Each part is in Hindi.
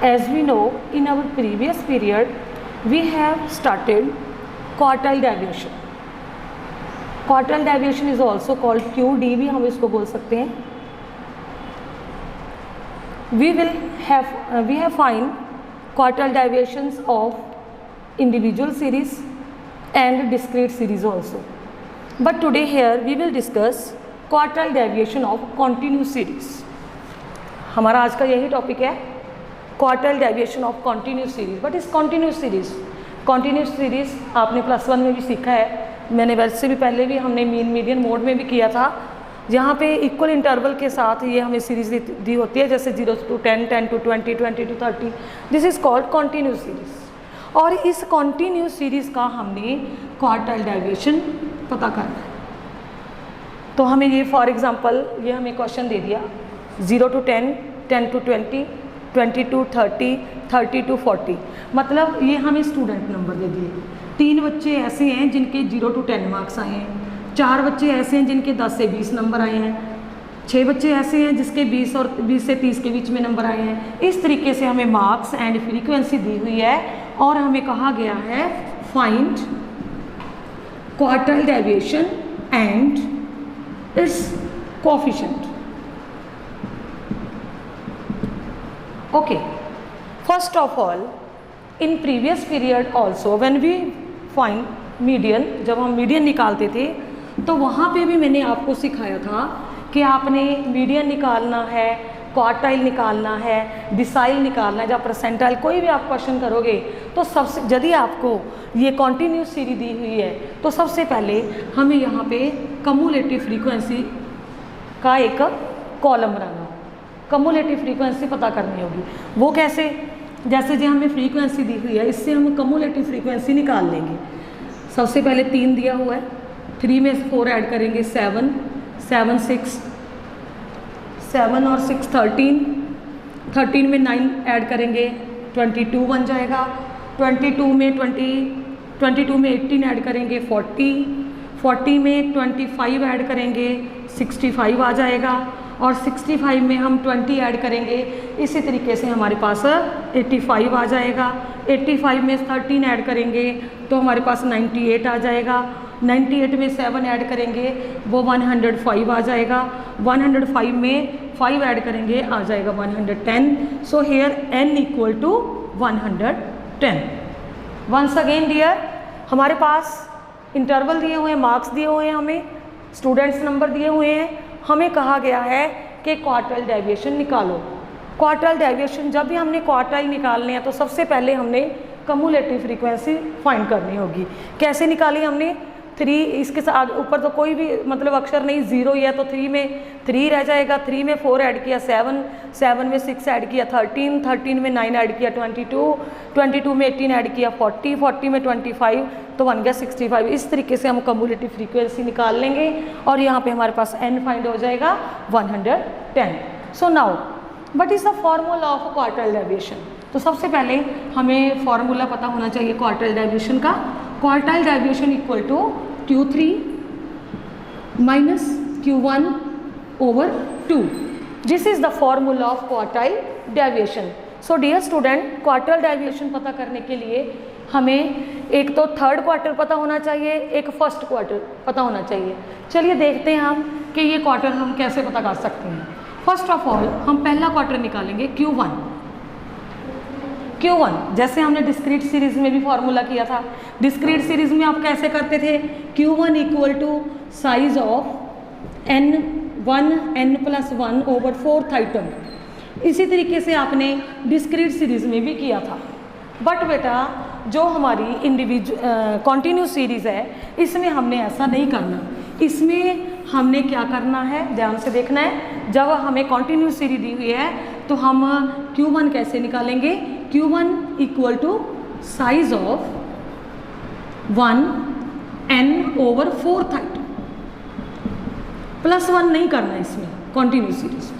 As we know, in our previous period we have started quartile deviation. Quartile deviation is also called QD भी हम इसको बोल सकते हैं. We have find quartile deviations of individual series and discrete series also. But today here we will discuss quartile deviation of continuous series. हमारा आज का यही टॉपिक है, quartile deviation of continuous series. But इस कॉन्टिन्यूस सीरीज आपने +1 में भी सीखा है. मैंने वैसे भी पहले भी हमने मीन मीडियन मोड में भी किया था, जहाँ पे इक्वल इंटरवल के साथ ये हमें सीरीज दी होती है, जैसे 0 to 10, 10 to 20, 20 to 30. This is called continuous series. और इस कॉन्टिन्यूस सीरीज का हमने क्वार्टाइल डेविएशन पता करना है. तो हमें ये फॉर एग्जांपल ये हमें क्वेश्चन दे दिया 0 to 10, 10 to 20, 20 to 30, 30 to 40. मतलब ये हमें स्टूडेंट नंबर दे दिए. 3 बच्चे ऐसे हैं जिनके 0 to 10 मार्क्स आए हैं. 4 बच्चे ऐसे हैं जिनके 10 से 20 नंबर आए हैं. 6 बच्चे ऐसे हैं जिसके 20 और 20 से 30 के बीच में नंबर आए हैं. इस तरीके से हमें मार्क्स एंड फ्रीक्वेंसी दी हुई है और हमें कहा गया है find quartile deviation and it's coefficient. Okay, first of all, in previous period also when we find median, जब हम मीडियन निकालते थे तो वहाँ पे भी मैंने आपको सिखाया था कि आपने मीडियन निकालना है, क्वार्टाइल निकालना है, डिसाइल निकालना है. जब परसेंटाइल कोई भी आप क्वेश्चन करोगे तो सबसे यदि आपको ये कॉन्टीन्यूस सीरीज दी हुई है तो सबसे पहले हमें यहाँ पे कम्युलेटिव फ्रीक्वेंसी का एक कॉलम बनाना, कम्युलेटिव फ्रीक्वेंसी पता करनी होगी. वो कैसे? जैसे जो हमें फ्रीक्वेंसी दी हुई है इससे हम कम्युलेटिव फ्रीक्वेंसी निकाल लेंगे. सबसे पहले 3 दिया हुआ है, 3 में 4 ऐड करेंगे 7, 7 6, 7 और 6 13, 13 में 9 ऐड करेंगे 22 बन जाएगा. 22 में 18 ऐड करेंगे 40, 40 में 25 ऐड करेंगे 65 आ जाएगा. और 65 में हम 20 ऐड करेंगे, इसी तरीके से हमारे पास 85 आ जाएगा. 85 में 13 ऐड करेंगे तो हमारे पास 98 आ जाएगा. 98 में 7 ऐड करेंगे वो 105 आ जाएगा. 105 में 5 ऐड करेंगे आ जाएगा 110. So here n equal to 110. Once again dear, हमारे पास इंटरवल दिए हुए हैं, मार्क्स दिए हुए हैं, हमें स्टूडेंट्स नंबर दिए हुए हैं. हमें कहा गया है कि क्वार्टाइल डेविएशन निकालो. क्वार्टाइल डेविएशन जब भी हमने क्वार्टाइल निकालने हैं तो सबसे पहले हमने कम्युलेटिव फ्रीक्वेंसी फाइंड करनी होगी. कैसे निकाली हमने? 3, इसके साथ ऊपर तो कोई भी मतलब अक्षर नहीं, 0 ही है तो 3 में 3 रह जाएगा. 3 में 4 ऐड किया 7, 7 में 6 ऐड किया 13, 13 में 9 ऐड किया 22, 22 में 18 ऐड किया 40, 40 में 25 तो बन गया 65. इस तरीके से हम कम्युलेटिव फ्रीक्वेंसी निकाल लेंगे और यहाँ पे हमारे पास n फाइंड हो जाएगा 110. So now what is the formula of quartile deviation? तो सबसे पहले हमें फॉर्मूला पता होना चाहिए क्वार्टाइल डेविएशन का. Quartile deviation equal to Q3 minus Q1 over 2. This is the formula of quartile deviation. So dear student, quartile deviation पता करने के लिए हमें एक तो थर्ड क्वार्टर पता होना चाहिए, एक फर्स्ट क्वार्टर पता होना चाहिए. चलिए देखते हैं हम कि ये क्वार्टर हम कैसे पता कर सकते हैं. फर्स्ट ऑफ ऑल हम पहला क्वार्टर निकालेंगे Q1. जैसे हमने डिस्क्रीट सीरीज में भी फॉर्मूला किया था. डिस्क्रीट सीरीज में आप कैसे करते थे? Q1 equal to size of n+1 over 4th item. इसी तरीके से आपने डिस्क्रीट सीरीज में भी किया था. बट बेटा जो हमारी कॉन्टिन्यूस सीरीज़ है इसमें हमने ऐसा नहीं करना. इसमें हमने क्या करना है, ध्यान से देखना है. जब हमें कॉन्टिन्यूस सीरीज दी हुई है तो हम Q1 कैसे निकालेंगे? Q1 equal to size of 1n over 4th item. +1 नहीं करना इसमें कॉन्टिन्यूस सीरीज में.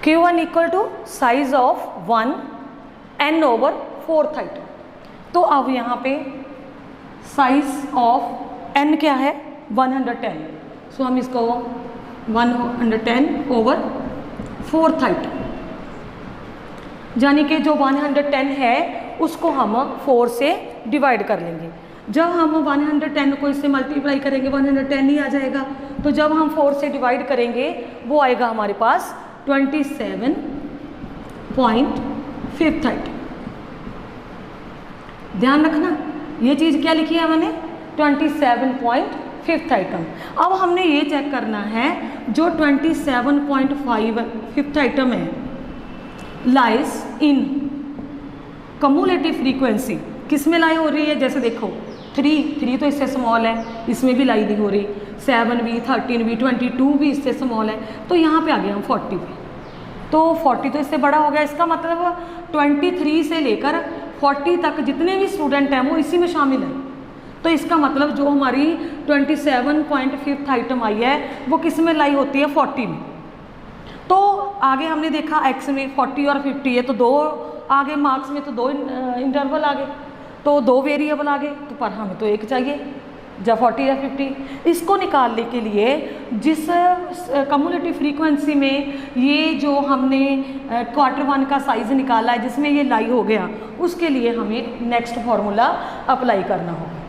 Q1 equal to size of 1n over 4th item. तो अब यहाँ पे साइज ऑफ n क्या है? 110. सो हम इसको 110 ओवर 4th आइटम. यानी कि जो 110 है उसको हम 4 से डिवाइड कर लेंगे। जब हम 110 को इससे मल्टीप्लाई करेंगे 110 ही आ जाएगा। तो जब हम 4 से डिवाइड करेंगे वो आएगा हमारे पास 27.5 आइटम। ध्यान रखना ये चीज़ क्या लिखी है मैंने, 27.5 आइटम। अब हमने ये चेक करना है जो 27.5 आइटम है लाइज इन कम्युलेटिव फ्रीक्वेंसी, किस में लाई हो रही है। जैसे देखो 3 तो इससे स्मॉल है, इसमें भी लाई नहीं हो रही, 7 भी, 13 भी, 22 भी इससे स्मॉल है। तो यहाँ पे आ गए हम 40 पे, तो 40 तो इससे बड़ा हो गया। इसका मतलब 23 से लेकर 40 तक जितने भी स्टूडेंट हैं वो इसी में शामिल हैं। तो इसका मतलब जो हमारी 27.5 आइटम आई है वो किस में लाई होती है, 40 में। तो आगे हमने देखा एक्स में 40 और 50 है, तो दो आगे मार्क्स में तो 2 इंटरवल आ गए, तो 2 वेरिएबल आ गए, तो पर हमें तो एक चाहिए, जब 40 या 50। इसको निकालने के लिए जिस कम्युलेटिव फ्रीक्वेंसी में ये जो हमने Q1 का साइज़ निकाला है जिसमें ये लाई हो गया, उसके लिए हमें नेक्स्ट फॉर्मूला अप्लाई करना होगा।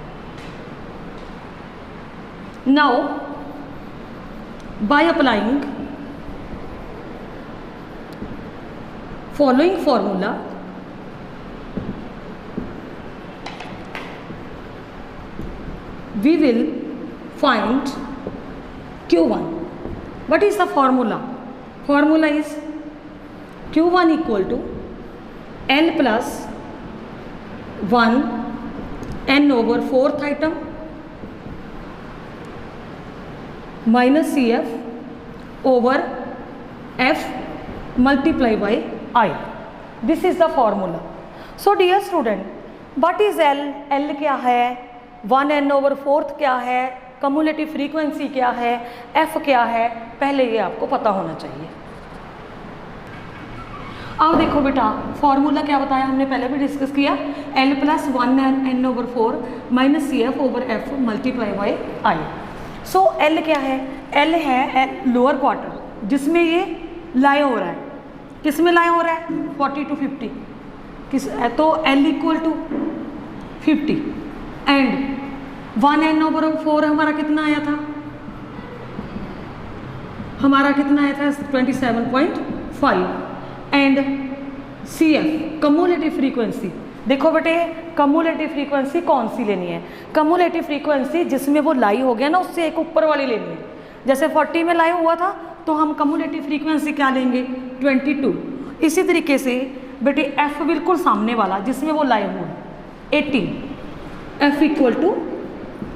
Now by applying following formula, we will find Q1. What is the formula? Formula is Q1 equal to L plus 1 n over 4th item minus CF over F multiply by I. This is the formula. So dear student, what is L? L क्या है, 1n over 4th क्या है, कम्युलेटिव फ्रीक्वेंसी क्या है, F क्या है, पहले ये आपको पता होना चाहिए। अब देखो बेटा फॉर्मूला क्या बताया हमने, पहले भी डिस्कस किया, L plus 1n over 4 minus CF over F multiply by I. So L क्या है, L है लोअर क्वार्टर जिसमें ये लाई हो रहा है, किस में लाई हो रहा है, 40 to 50 किस, तो L equal to 50 and 1n over 4 हमारा कितना आया था, हमारा कितना आया था 27.5 एंड CF कम्युलेटिव फ्रीक्वेंसी। देखो बेटे कम्युलेटिव फ्रीक्वेंसी कौन सी लेनी है, कम्युलेटिव फ्रीक्वेंसी जिसमें वो लाई हो गया ना उससे एक ऊपर वाली लेनी है। जैसे 40 में लाई हुआ था तो हम कम्युलेटिव फ्रीक्वेंसी क्या लेंगे 22। इसी तरीके से बेटे F बिल्कुल सामने वाला जिसमें वो लाई हुआ 18, F इक्वल टू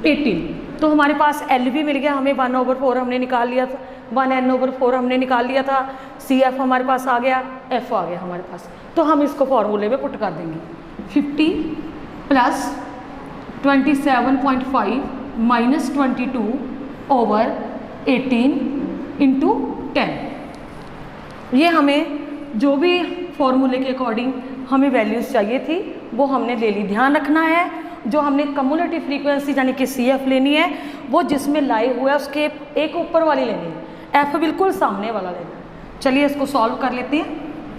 18। तो हमारे पास L भी मिल गया हमें, 1 over 4 हमने निकाल लिया था, 1n over 4 हमने निकाल लिया था, CF हमारे पास आ गया, F आ गया हमारे पास। तो हम इसको फॉर्मूले में पुट कर देंगे 50 प्लस 27.5 माइनस 22 ओवर 18 इंटू 10। ये हमें जो भी फॉर्मूले के अकॉर्डिंग हमें वैल्यूज़ चाहिए थी वो हमने ले ली। ध्यान रखना है जो हमने कम्युलेटिव फ्रीक्वेंसी यानी कि CF लेनी है वो जिसमें लाई हुआ है उसके एक ऊपर वाली लेनी है, F बिल्कुल सामने वाला लेना है। चलिए इसको सॉल्व कर लेते हैं।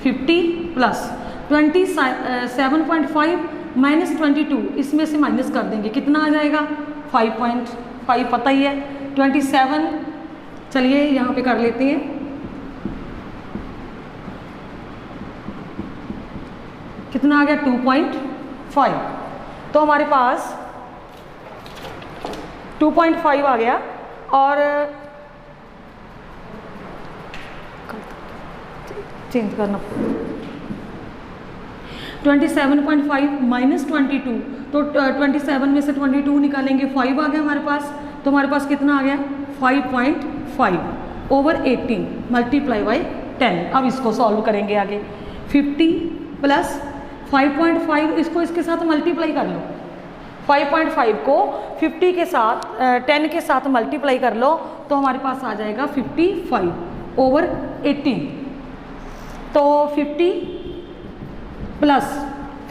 50 प्लस 27.5 माइनस 22, इसमें से माइनस कर देंगे, कितना आ जाएगा 5.5 पता ही है, 27 चलिए यहाँ पे कर लेते हैं, कितना आ गया 2.5। तो हमारे पास 2.5 आ गया और चेंज करना 27.5 माइनस 22, तो 27 में से 22 निकालेंगे 5 आ गया हमारे पास। तो हमारे पास कितना आ गया 5.5 ओवर 18 मल्टीप्लाई बाई 10। अब इसको सॉल्व करेंगे आगे। 50 प्लस 5.5 इसको इसके साथ मल्टीप्लाई कर लो, 5.5 को 50 के साथ 10 के साथ मल्टीप्लाई कर लो तो हमारे पास आ जाएगा 55 ओवर 18। तो 50 प्लस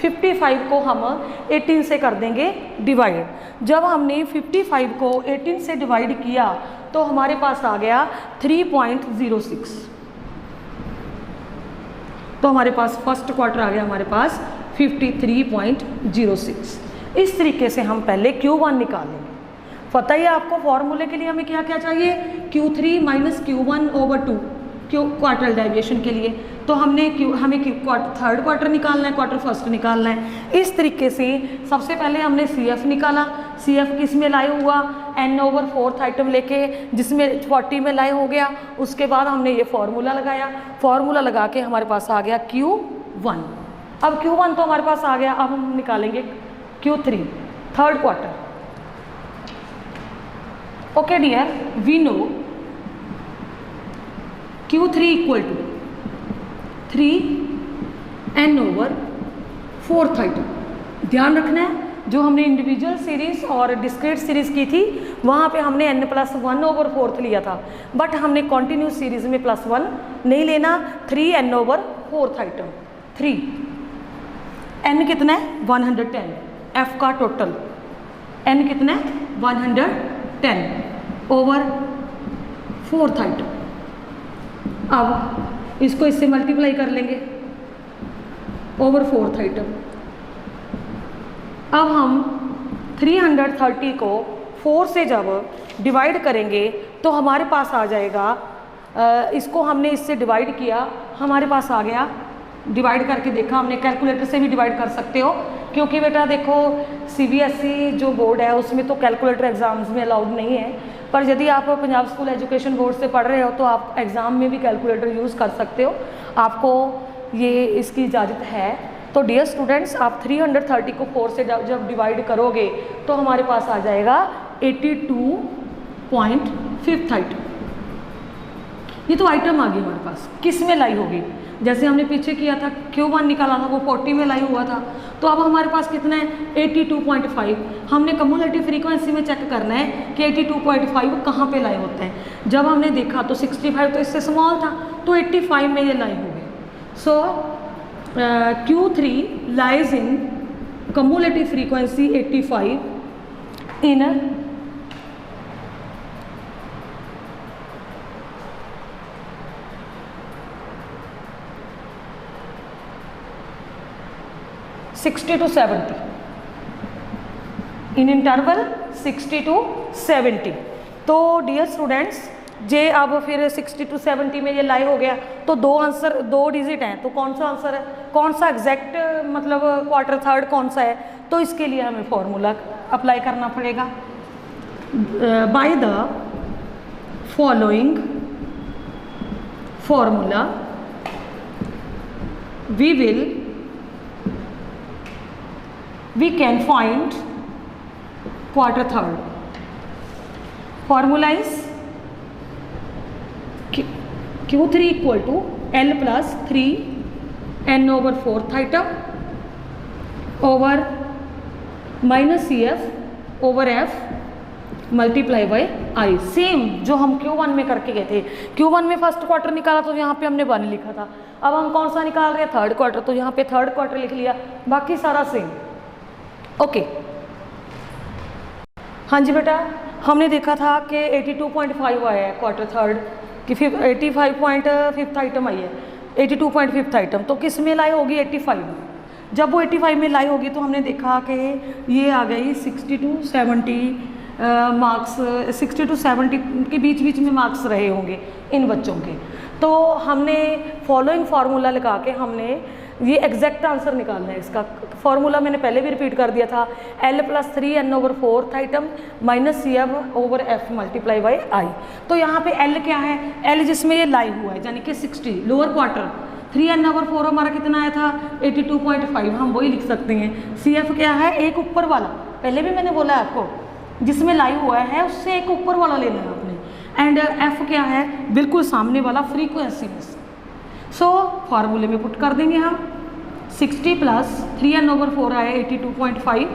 55 को हम 18 से कर देंगे डिवाइड। जब हमने 55 को 18 से डिवाइड किया तो हमारे पास आ गया 3.06। तो हमारे पास फर्स्ट क्वार्टर आ गया हमारे पास 53.06। इस तरीके से हम पहले Q1 निकालेंगे। पता ही है आपको फॉर्मूले के लिए हमें क्या क्या चाहिए, Q3 minus Q1/2 quarter deviation के लिए। तो हमें थर्ड क्वार्टर निकालना है, क्वार्टर फर्स्ट निकालना है। इस तरीके से सबसे पहले हमने CF निकाला। CF किस में लाई हुआ, n/4 आइटम लेके, जिसमें 40 में लाई हो गया। उसके बाद हमने ये फॉर्मूला लगाया, फॉर्मूला लगा के हमारे पास आ गया Q1। अब Q1 तो हमारे पास आ गया, अब हम निकालेंगे Q3 third quarter. Okay dear, we know Q3 equal to 3n/4 item. ध्यान रखना है, जो हमने इंडिविजुअल सीरीज और डिस्क्रीट सीरीज की थी वहाँ पे हमने n+1/4 लिया था, बट हमने कॉन्टिन्यूस सीरीज में +1 नहीं लेना। 3n/4 आइटम, 3 n कितना है 110, f का टोटल n कितना है 110 ओवर 4th आइटम। अब इसको इससे मल्टीप्लाई कर लेंगे ओवर 4th आइटम। अब हम 330 को 4 से जब डिवाइड करेंगे तो हमारे पास आ जाएगा, इसको हमने इससे डिवाइड किया, हमारे पास आ गया, डिवाइड करके देखा हमने, कैलकुलेटर से भी डिवाइड कर सकते हो, क्योंकि बेटा देखो CBSE जो बोर्ड है उसमें तो कैलकुलेटर एग्जाम्स में अलाउड नहीं है, पर यदि आप पंजाब स्कूल एजुकेशन बोर्ड से पढ़ रहे हो तो आप एग्ज़ाम में भी कैलकुलेटर यूज़ कर सकते हो, आपको ये इसकी इजाज़त है। तो डियर स्टूडेंट्स, आप 330 को 4 से जब डिवाइड करोगे तो हमारे पास आ जाएगा 82.5 आइटम। ये तो आइटम आ गई हमारे पास, किस में लाई होगी, जैसे हमने पीछे किया था Q1 निकाला था वो 40 में लाई हुआ था, तो अब हमारे पास कितना है 82.5। हमने कम्युलेटिव फ्रीक्वेंसी में चेक करना है कि 82.5 कहाँ पे लाई होते हैं। जब हमने देखा तो 65 तो इससे स्मॉल था, तो 85 में ये लाई हो गई। सो Q3 lies in cumulative frequency 85 in 60 to 70, in interval 60 to 70। तो डियर स्टूडेंट्स, जे अब फिर 60 to 70 में ये लाई हो गया, तो दो आंसर, 2 डिजिट हैं, तो कौन सा आंसर है, कौन सा एग्जैक्ट मतलब क्वार्टर थर्ड कौन सा है, तो इसके लिए हमें फॉर्मूला अप्लाई करना पड़ेगा। By the following formula we can find quarter third. Formula is Q3 equal to L plus 3n/4 item over minus CF over F multiply by I. Same जो हम Q1 में करके गए थे, Q1 में फर्स्ट क्वार्टर निकाला तो यहाँ पे हमने 1 लिखा था, अब हम कौन सा निकाल रहे हैं थर्ड क्वार्टर, तो यहाँ पे थर्ड क्वार्टर लिख लिया, बाकी सारा सेम। ओके हाँ जी बेटा, हमने देखा था कि 82.5 आया है क्वार्टर थर्ड कि 85.5 आइटम आई है, 82.5 आइटम, तो किस में लाई होगी 85 में। जब वो 85 में लाई होगी तो हमने देखा कि ये आ गई 60 to 70 मार्क्स, 60 to 70 के बीच बीच में मार्क्स रहे होंगे इन बच्चों के। तो हमने फॉलोइंग फार्मूला लगा के हमने ये एग्जैक्ट आंसर निकालना है। इसका फॉर्मूला मैंने पहले भी रिपीट कर दिया था, L plus 3n/4 item minus CF over F multiply by I. तो यहाँ पे L क्या है, L जिसमें ये लाई हुआ है यानी कि 60 लोअर क्वार्टर, 3n/4 हमारा कितना आया था 82.5, हम वही लिख सकते हैं। CF क्या है, एक ऊपर वाला, पहले भी मैंने बोला आपको, जिसमें लाई हुआ है उससे एक ऊपर वाला लेना है आपने, एंड F क्या है, बिल्कुल सामने वाला फ्रीक्वेंसी में। सो फार्मूले में पुट कर देंगे हम, 60 प्लस 3n/4 आया 82.5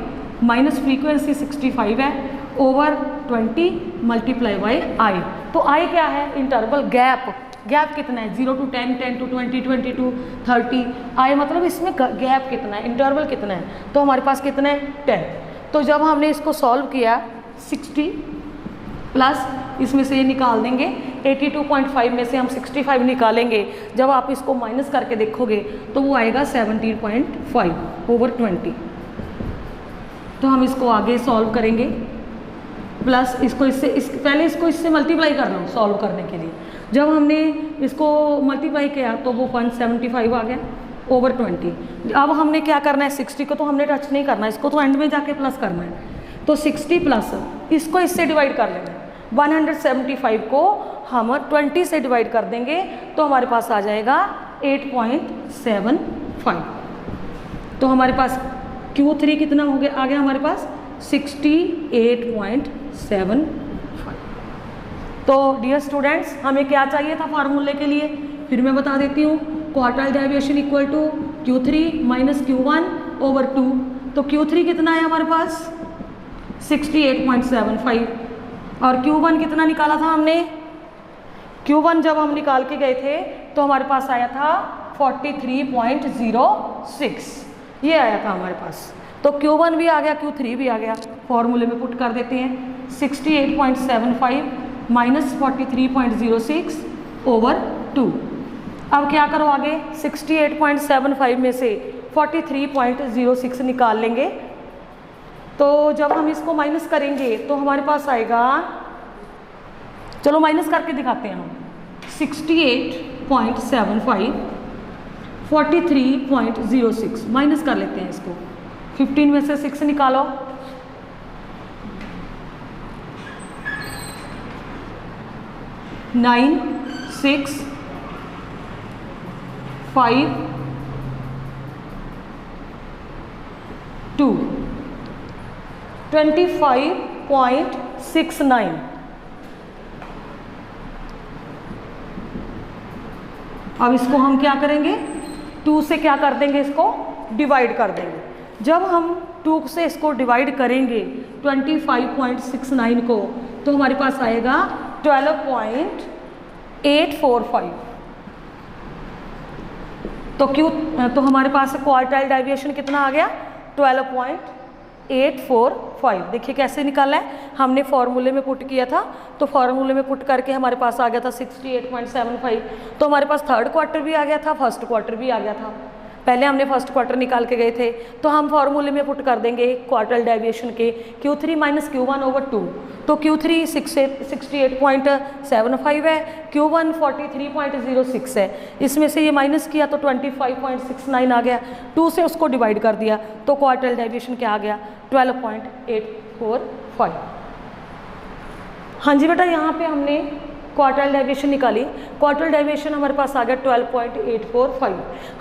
माइनस फ्रीक्वेंसी 65 है ओवर 20 मल्टीप्लाई बाई आई। तो आई क्या है, इंटरवल गैप, गैप कितना है 0 to 10, 10 to 20, 20 to 30, आई मतलब इसमें गैप कितना है, इंटरवल कितना है, तो हमारे पास कितना है 10। तो जब हमने इसको सॉल्व किया 60 प्लस इसमें से ये निकाल देंगे 82.5 में से हम 65 निकालेंगे, जब आप इसको माइनस करके देखोगे तो वो आएगा 17.5 ओवर 20। तो हम इसको आगे सॉल्व करेंगे, प्लस इसको पहले इसको इससे मल्टीप्लाई कर रहा हूँ सॉल्व करने के लिए। जब हमने इसको मल्टीप्लाई किया तो वो 0.75 आ गया ओवर 20। अब हमने क्या करना है, 60 को तो हमने टच नहीं करना, इसको तो एंड में जाके प्लस करना है। तो 60 प्लस इसको इससे डिवाइड कर लेना है। 175 को हम 20 से डिवाइड कर देंगे तो हमारे पास आ जाएगा 8.75। तो हमारे पास Q3 कितना हो गया, आ गया हमारे पास 68.75। तो डियर स्टूडेंट्स, हमें क्या चाहिए था फार्मूले के लिए, फिर मैं बता देती हूँ। Quartile deviation equal to Q3 minus Q1 over 2। तो Q3 कितना है हमारे पास 68.75 और Q1 कितना निकाला था हमने, Q1 जब हम निकाल के गए थे तो हमारे पास आया था 43.06, ये आया था हमारे पास। तो Q1 भी आ गया, Q3 भी आ गया, फॉर्मूले में पुट कर देते हैं। 68.75 माइनस 43.06 ओवर 2। अब क्या करो आगे, 68.75 में से 43.06 निकाल लेंगे। तो जब हम इसको माइनस करेंगे तो हमारे पास आएगा, चलो माइनस करके दिखाते हैं हम, 68.75 43.06 माइनस कर लेते हैं इसको। 15 में से 6 निकालो, 9 6 5 2 25.69। अब इसको हम क्या करेंगे, 2 से क्या कर देंगे, इसको डिवाइड कर देंगे। जब हम 2 से इसको डिवाइड करेंगे 25.69 को, तो हमारे पास आएगा 12.845। तो हमारे पास क्वार्टाइल डेविएशन कितना आ गया, 12.845। देखिए कैसे निकाला है, हमने फॉर्मूले में पुट किया था, तो फॉर्मूले में पुट करके हमारे पास आ गया था 68.75। तो हमारे पास थर्ड क्वार्टर भी आ गया था, फर्स्ट क्वार्टर भी आ गया था। पहले हमने फर्स्ट क्वार्टर निकाल के गए थे, तो हम फॉर्मूले में पुट कर देंगे क्वार्टर डेविएशन के Q3 माइनस Q1 ओवर 2। तो Q3 68.75 है, Q1 43.06 है। इसमें से ये माइनस किया तो 25.69 आ गया, 2 से उसको डिवाइड कर दिया तो क्वार्टर डेविएशन क्या आ गया, 12.845। हाँ जी बेटा, यहाँ पे हमने क्वार्टाइल डेविएशन निकाली। क्वार्टाइल डेविएशन हमारे पास आ गया 12.845।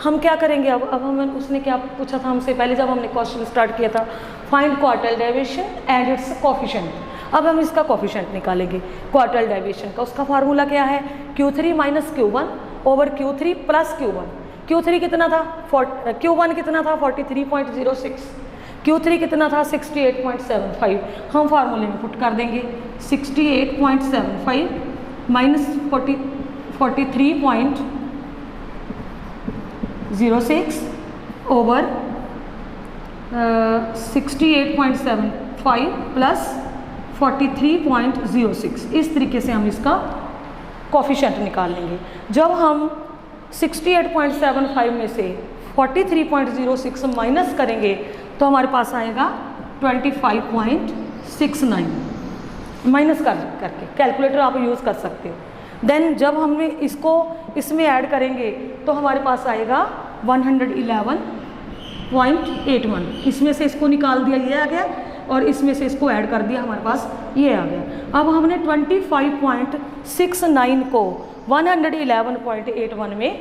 हम क्या करेंगे अब हमें, उसने क्या पूछा था हमसे पहले जब हमने क्वेश्चन स्टार्ट किया था, find quartile deviation and it's coefficient. अब हम इसका कोफिशिएंट निकालेंगे क्वार्टाइल डेविएशन का। उसका फार्मूला क्या है, Q3 minus Q1 over Q3 plus Q1। Q3 कितना था, Q1 कितना था 43.06, Q3 कितना था 68.75। हम फार्मूले में पुट कर देंगे 68.75 माइनस 43.06 ओवर 68.75 प्लस 43.06। इस तरीके से हम इसका कोफिशिएंट निकाल लेंगे। जब हम 68.75 में से 43.06 माइनस करेंगे तो हमारे पास आएगा 25.69। माइनस करके कैलकुलेटर आप यूज़ कर सकते हो। देन जब हम इसको इसमें ऐड करेंगे तो हमारे पास आएगा 111.81। इसमें से इसको निकाल दिया, ये आ गया, और इसमें से इसको ऐड कर दिया, हमारे पास ये आ गया। अब हमने 25.69 को 111.81 में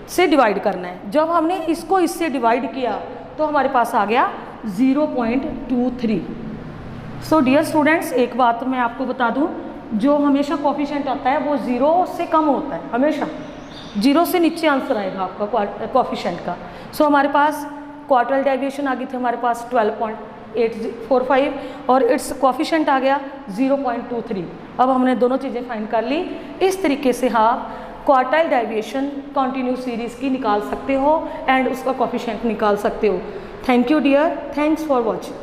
से डिवाइड करना है। जब हमने इसको इससे डिवाइड किया तो हमारे पास आ गया 0.23। सो डियर स्टूडेंट्स, एक बात मैं आपको बता दूं, जो हमेशा कोफिशिएंट आता है वो 0 से कम होता है, हमेशा 0 से नीचे आंसर आएगा आपका कोफिशिएंट का। सो हमारे पास क्वार्टाइल डेविएशन आ गई थी हमारे पास 12.845 और इट्स कोफिशिएंट आ गया 0.23। अब हमने दोनों चीज़ें फाइंड कर ली। इस तरीके से आप क्वार्टाइल डेविएशन कॉन्टिन्यूस सीरीज़ की निकाल सकते हो एंड उसका कोफिशिएंट निकाल सकते हो। Thank you dear, thanks for watching.